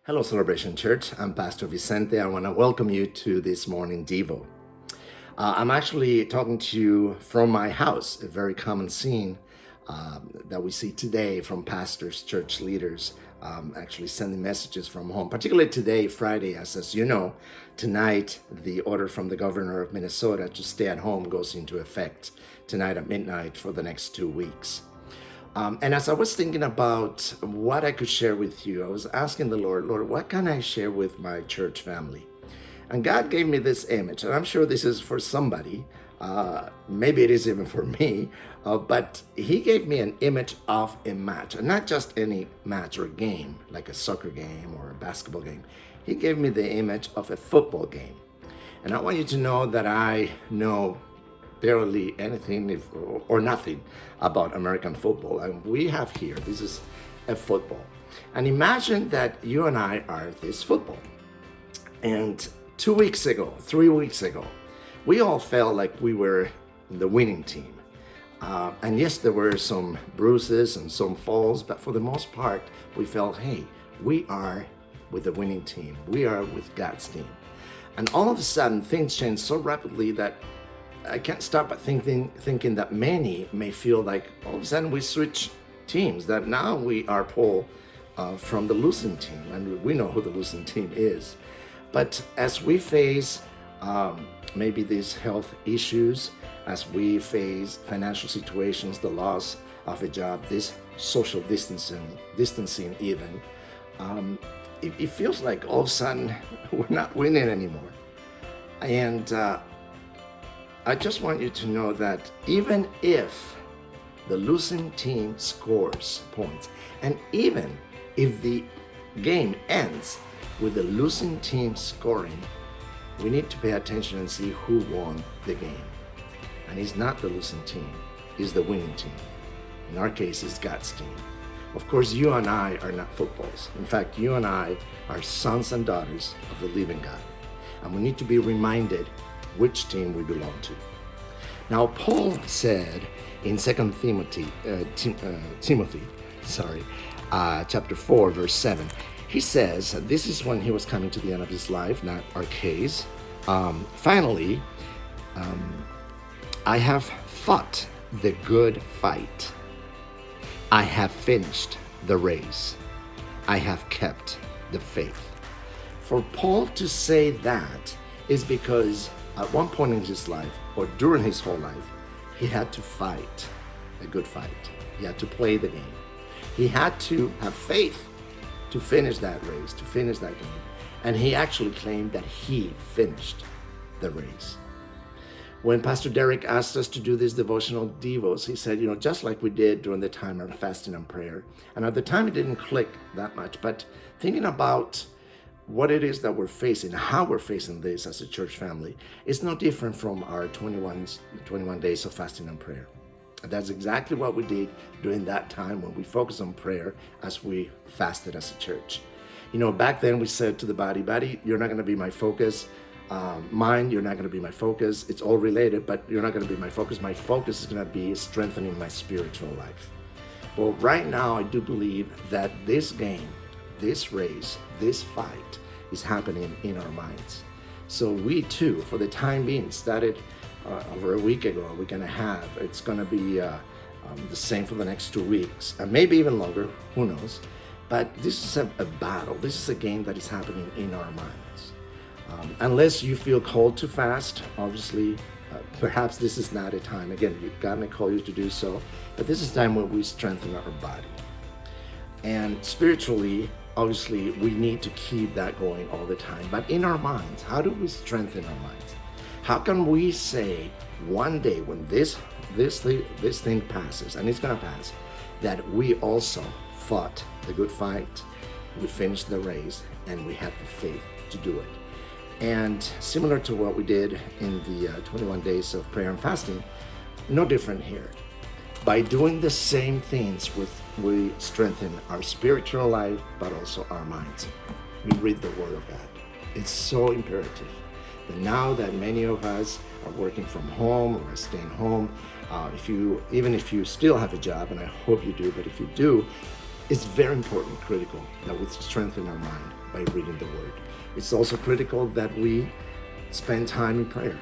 Hello, Celebration Church. I'm Pastor Vicente. I want to welcome you to this morning Devo. I'm actually talking to you from my house, a very common scene that we see today from pastors, church leaders, actually sending messages from home, particularly today, Friday, as you know, tonight, the order from the governor of Minnesota to stay at home goes into effect tonight at midnight for the next 2 weeks. And as I was thinking about what I could share with you, I was asking the Lord, what can I share with my church family? And God gave me this image, and I'm sure this is for somebody. Maybe it is even for me, but He gave me an image of a match, and not just any match or game, like a soccer game or a basketball game. He gave me the image of a football game. And I want you to know that I know barely anything or nothing about American football. And we have here, this is a football. And imagine that you and I are this football. And 2 weeks ago, 3 weeks ago, we all felt like we were the winning team. And yes, there were some bruises and some falls, but for the most part, we felt, hey, we are with the winning team. We are with God's team. And all of a sudden, things changed so rapidly that I can't stop but thinking that many may feel like all of a sudden we switch teams, that now we are pulled from the losing team, and we know who the losing team is. But as we face maybe these health issues, as we face financial situations, the loss of a job, this social distancing even, it feels like all of a sudden we're not winning anymore. And I just want you to know that even if the losing team scores points, and even if the game ends with the losing team scoring, we need to pay attention and see who won the game. And it's not the losing team, it's the winning team. In our case, it's God's team. Of course, you and I are not footballs. In fact, you and I are sons and daughters of the living God. And we need to be reminded which team we belong to. Now, Paul said in 2 Timothy, chapter 4, verse 7, he says, this is when he was coming to the end of his life, not our case. Finally, I have fought the good fight. I have finished the race. I have kept the faith. For Paul to say that is because at one point in his life, or during his whole life, he had to fight a good fight. He had to play the game. He had to have faith to finish that race, to finish that game. And he actually claimed that he finished the race. When Pastor Derek asked us to do these devotional devos, he said, just like we did during the time of fasting and prayer. And at the time, it didn't click that much, but thinking about what it is that we're facing, how we're facing this as a church family, is no different from our 21 days of fasting and prayer. And that's exactly what we did during that time when we focused on prayer as we fasted as a church. Back then we said to the body, you're not going to be my focus. Mind, you're not going to be my focus. It's all related, but you're not going to be my focus. My focus is going to be strengthening my spiritual life. Well, right now, I do believe that this game, this race, this fight is happening in our minds. So we too, for the time being, started over a week ago, it's going to be the same for the next 2 weeks, and maybe even longer, who knows. But this is a battle. This is a game that is happening in our minds. Unless you feel called to fast, obviously, perhaps this is not a time. Again, God may call you to do so, but this is a time when we strengthen our body. And spiritually, obviously, we need to keep that going all the time. But in our minds, how do we strengthen our minds? How can we say one day when this thing passes, and it's going to pass, that we also fought the good fight, we finished the race, and we had the faith to do it? And similar to what we did in the 21 days of prayer and fasting, no different here. By doing the same things, we strengthen our spiritual life, but also our minds. We read the Word of God. It's so imperative that now that many of us are working from home or are staying home, even if you still have a job, and I hope you do, but if you do, It's very important, critical, that we strengthen our mind by reading the Word. It's also critical that we spend time in prayer,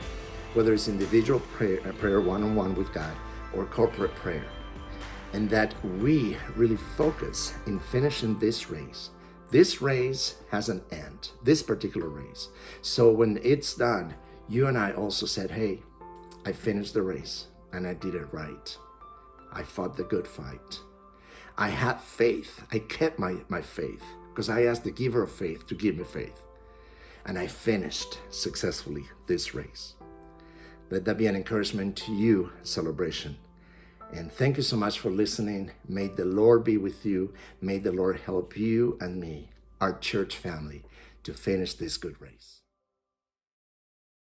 whether it's individual prayer one-on-one with God, or corporate prayer, and that we really focus in finishing this race. This race has an end, this particular race. So when it's done, you and I also said, hey, I finished the race and I did it right. I fought the good fight. I had faith. I kept my faith because I asked the giver of faith to give me faith. And I finished successfully this race. Let that be an encouragement to you, Celebration. And thank you so much for listening. May the Lord be with you. May the Lord help you and me, our church family, to finish this good race.